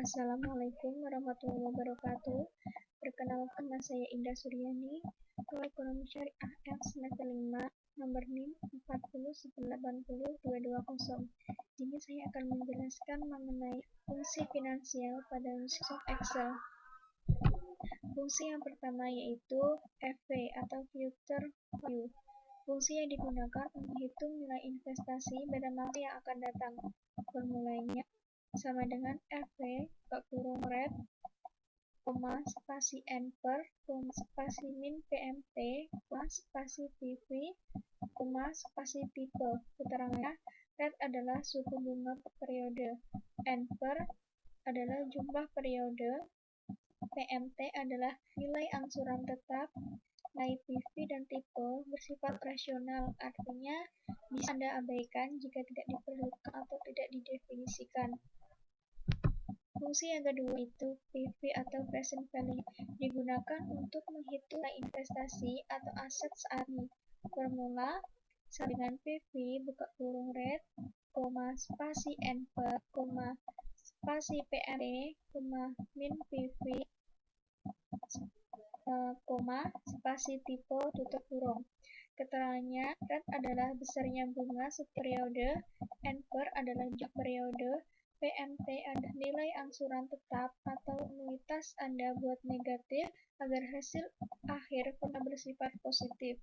Assalamualaikum warahmatullahi wabarakatuh. Perkenalkan, nama saya Indah Suryani, Ketua Ekonomi Syariah F semester 5, nomor NIM 40980-220. Jadi saya akan menjelaskan mengenai fungsi finansial pada Microsoft Excel. Fungsi yang pertama yaitu FV atau Future Value. Fungsi yang digunakan untuk menghitung nilai investasi pada masa yang akan datang. Formulanya sama dengan FV rate, spasi N per, spasi min PMT, spasi PV, spasi tipe. Keterangannya, rate adalah suku bunga per periode, N per adalah jumlah periode, PMT adalah nilai angsuran tetap, nilai PV dan tipe bersifat rasional, artinya bisa Anda abaikan jika tidak diperlukan atau tidak didefinisikan. Fungsi yang kedua itu PV atau present value, digunakan untuk menghitung nilai investasi atau aset saat ini. Formula sama dengan PV rate, spasi N per, spasi PMT, min PV, spasi tipe tutup kurung. Keterangannya, rate adalah besarnya bunga setiap periode, N per adalah jumlah periode, PMT adalah nilai angsuran tetap atau anuitas Anda buat negatif agar hasil akhir pernah bersifat positif.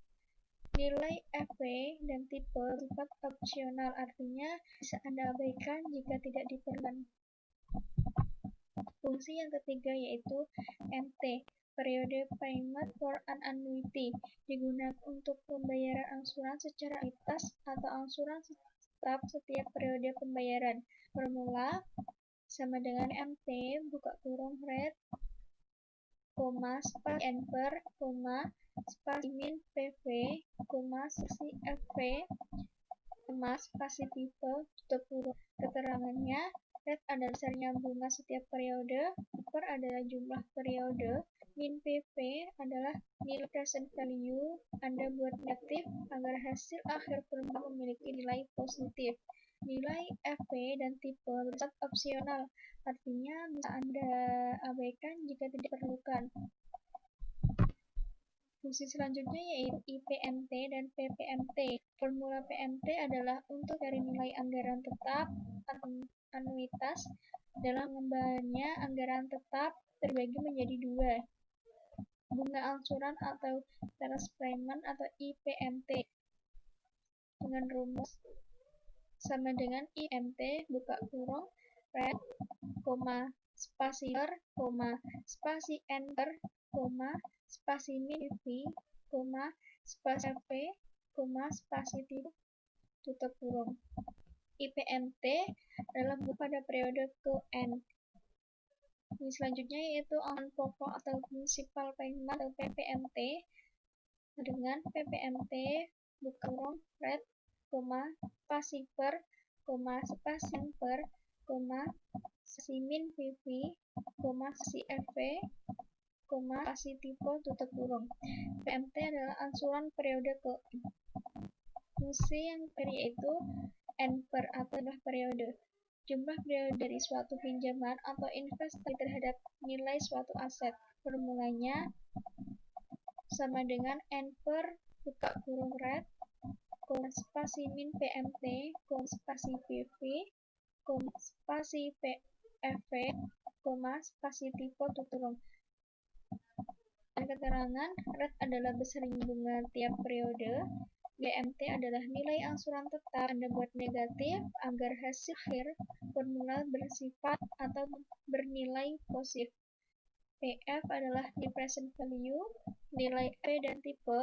Nilai FV dan tipe bersifat opsional, artinya bisa Anda abaikan jika tidak diperlukan. Fungsi yang ketiga yaitu MT, periode payment for an annuity, digunakan untuk pembayaran angsuran secara anuitas atau angsuran tetap setiap periode pembayaran. Formula sama dengan MT rate, spasi N per, spasi min PV, spasi FV, spasi tipe tutup kurung. Keterangannya, rate adalah besarnya bunga setiap periode, per adalah jumlah periode, min PV adalah nilai present value Anda buat negatif agar hasil akhir perubahan memiliki nilai positif. Nilai FV dan tipe bersifat opsional, artinya bisa Anda abaikan jika tidak diperlukan. Fungsi selanjutnya yaitu IPMT dan PPMT. Formula PMT adalah untuk cari nilai anggaran tetap atau anuitas. Dalam pengembangannya, anggaran tetap terbagi menjadi dua, bunga angsuran atau interest payment atau IPMT, dengan rumus sama dengan IMT rate, spasi per, spasi N per, spasi min PV, spasi FV, spasi tipe tutup kurung. IPMT adalah bunga pada periode ke N. Ini selanjutnya yaitu anggaran pokok atau principal payment atau PPMT, dengan PPMT rate, spasi per, spasi N per, spasi min PV, spasi FV, spasi tipe tutup kurung. PMT adalah angsuran periode ke N. Fungsi yang yaitu N per atau jumlah periode. Jumlah periode dari suatu pinjaman atau investasi terhadap nilai suatu aset. Formulanya sama dengan N per rate, spasi min PMT, spasi PV, spasi PFV, spasi tipe tutup kurung. Keterangan, rate adalah besarnya bunga tiap periode, BMT adalah nilai angsuran tetap Anda buat negatif agar hasil akhir formula bersifat atau bernilai positif. PF adalah nilai present value, nilai P dan tipe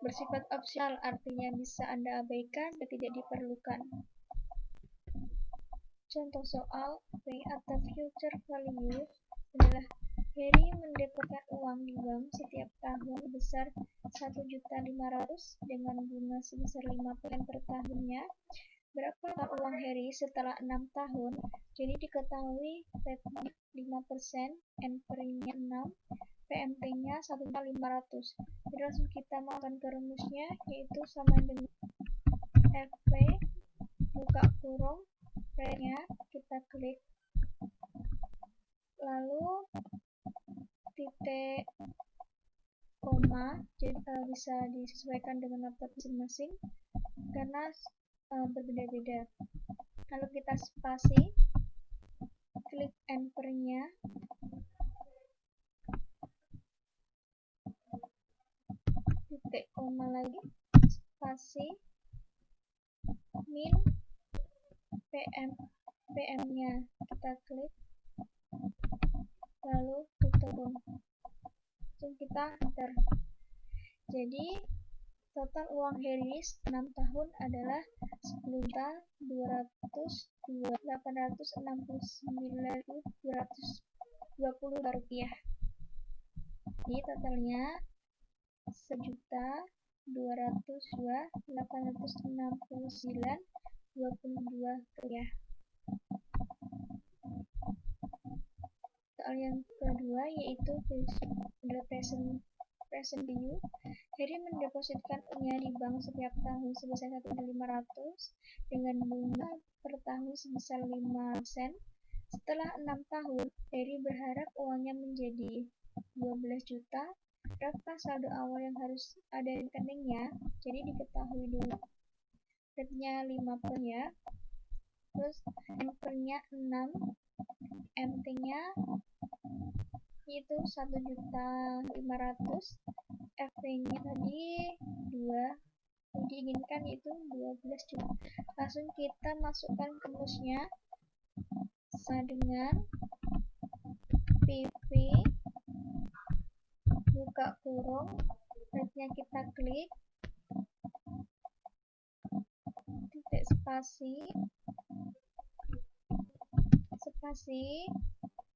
bersifat opsional, artinya bisa Anda abaikan jika tidak diperlukan. Contoh soal P atau future value adalah Heri mendepositkan uang di bank setiap tahun sebesar 1.500.000 dengan bunga sebesar 5% per tahunnya. Berapa uang Heri setelah 6 tahun? Jadi diketahui rate-nya 5%, N per-nya 6, PMT-nya 1.500. Jadi langsung kita masukkan ke rumusnya, yaitu sama dengan FV rate-nya, kita klik lalu titik koma, jadi bisa disesuaikan dengan laptop masing-masing karena berbeda-beda. Lalu kita spasi, klik enter-nya, titik koma lagi, spasi, min PM-nya kita klik, lalu tutup. Langsung kita enter. Jadi total uang Heri 6 tahun adalah 10.869.220 rupiah. Jadi totalnya 1.202.869.22 rupiah. Soal yang kedua yaitu present value. Heri mendepositkan uangnya di bank setiap tahun sebesar 1.500 dengan bunga per tahun sebesar 5%. Setelah 6 tahun, Heri berharap uangnya menjadi 12 juta. Berapa saldo awal yang harus ada di rekeningnya? Jadi diketahui dulu. Rate-nya 5% ya. Terus M-nya 6, MT-nya itu 1.500.000, FP-nya tadi 2, yang diinginkan itu 12 juta. Langsung kita masukkan ke rumusnya sama dengan PP buka kurung, rate-nya kita klik, titik spasi,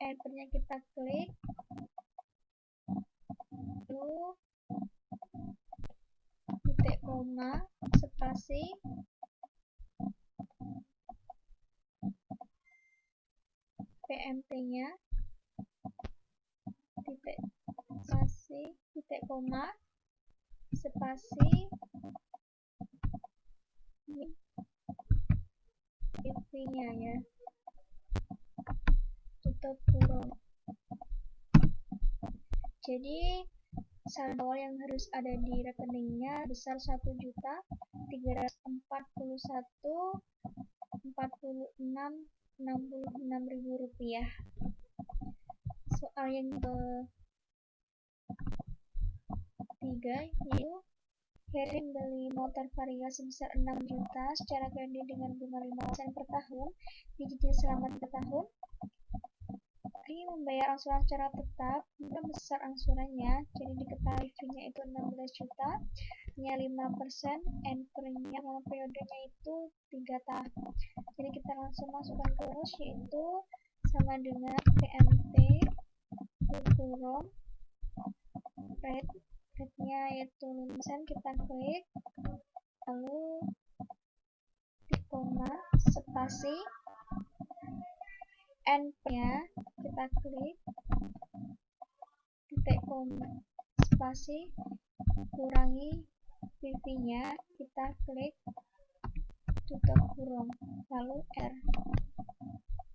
enter-nya kita klik, lalu titik koma, spasi, PMT-nya, titik spasi, titik koma, spasi, IP-nya ya, tutup kurung. Jadi saldo yang harus ada di rekeningnya besar 1.341.46.66.000 rupiah. Soal yang ketiga yaitu Heri membeli motor Vario sebesar 6 juta secara kredit dengan bunga 5% per tahun, dicicil selama 3 tahun. Heri membayar angsuran secara tetap, berapa besar angsurannya? Jadi diketahui fee-nya itu 16 juta, nya 5%, per-nya selama periodenya itu 3 tahun. Jadi kita langsung masukkan ke rumus yaitu sama dengan PMT kurung rate-nya yaitu 5%, kita klik, lalu titik koma, spasi, N-nya kita klik, titik koma, spasi, kurangi PV-nya, kita klik, tutup kurung, lalu R.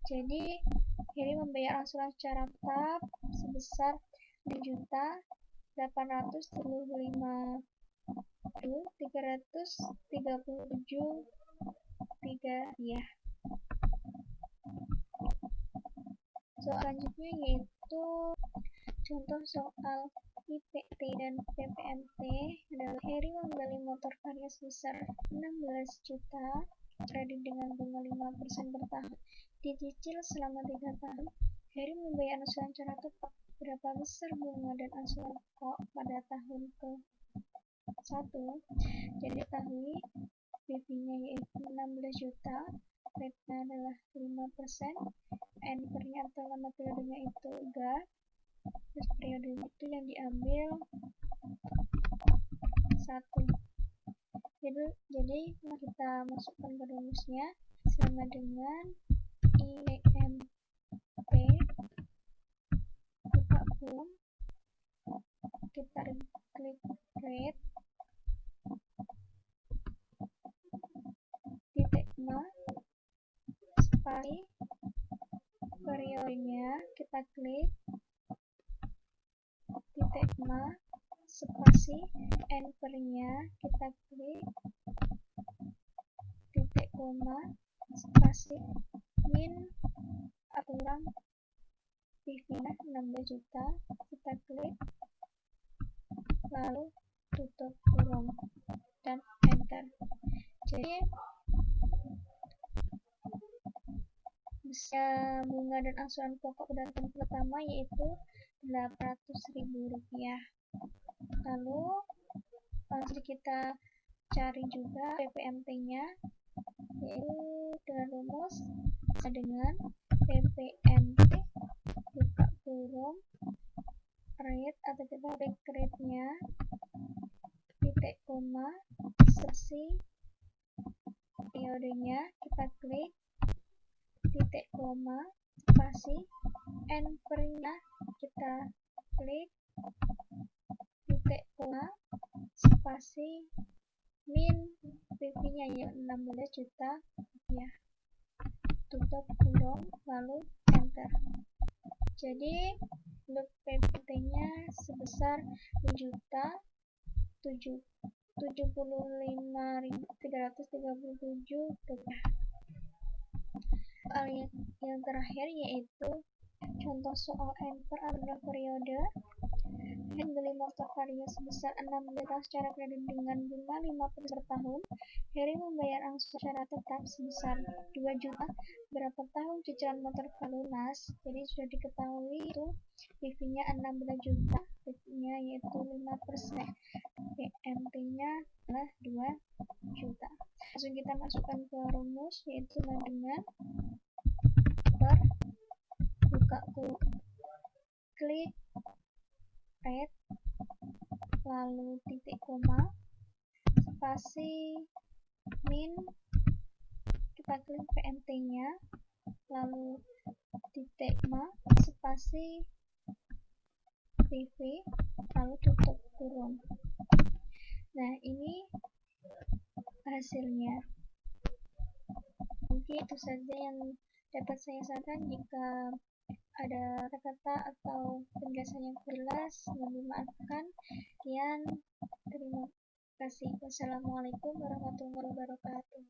Jadi Heri membayar angsuran secara tetap sebesar 6.835.337 ya. Soal selanjutnya yaitu contoh soal IPT dan PPMT adalah Heri membeli motor Vario sebesar 16 juta kredit dengan bunga 5% per tahun, dicicil selama 3 tahun. Heri membayar angsuran secara tetap. Berapa besar bunga dan angsuran pokok pada tahun ke-1? Jadi ketahui PP-nya yaitu 16 juta, rate-nya adalah 5%, N-nya atau lama periodenya itu 3, terus periode itu yang diambil 1. Jadi kita masukkan ke rumusnya sama dengan IMT buka kurung, kita klik rate, titik 0, spasi, periodenya kita klik, titik koma, spasi, enter-nya kita klik, titik koma, spasi, min atau kurang PV-nya 16 juta, kita klik, lalu tutup kurung dan enter. Jadi bunga dan angsuran pokok dan pertama yaitu Rp800.000. Lalu langsung kita cari juga PPNT-nya, yaitu dengan rumus dengan PPNT buka kurung rate atau kita back rate-nya titik koma sesi periodenya kita klik, titik koma spasi, enter-nya kita klik, titik koma spasi, min PV-nya ya 16 juta rupiah, tutup kurung lalu enter. Jadi untuk PPT-nya sebesar 7.075.337 rupiah. Yang terakhir yaitu contoh soal enter adalah periode beli motor Vario sebesar 6 juta secara kredit dengan bunga 5% per tahun. Heri membayar angsuran secara tetap sebesar 2 juta. Berapa tahun cicilan motor Vario lunas? Jadi sudah diketahui itu PV-nya 16 juta, PV-nya yaitu 5%, PMT-nya adalah 2 juta. Langsung kita masukkan ke rumus yaitu dengan per buka kurung, klik rate, lalu titik koma, spasi, min, kita klik PMT-nya, lalu titik koma, spasi, PV, lalu tutup kurung. Nah, ini hasilnya. Mungkin itu saja yang dapat saya sampaikan. Jika ada kata-kata atau penjelasan yang jelas, mohon dimaafkan. Sekian, terima kasih. Wassalamualaikum warahmatullahi wabarakatuh.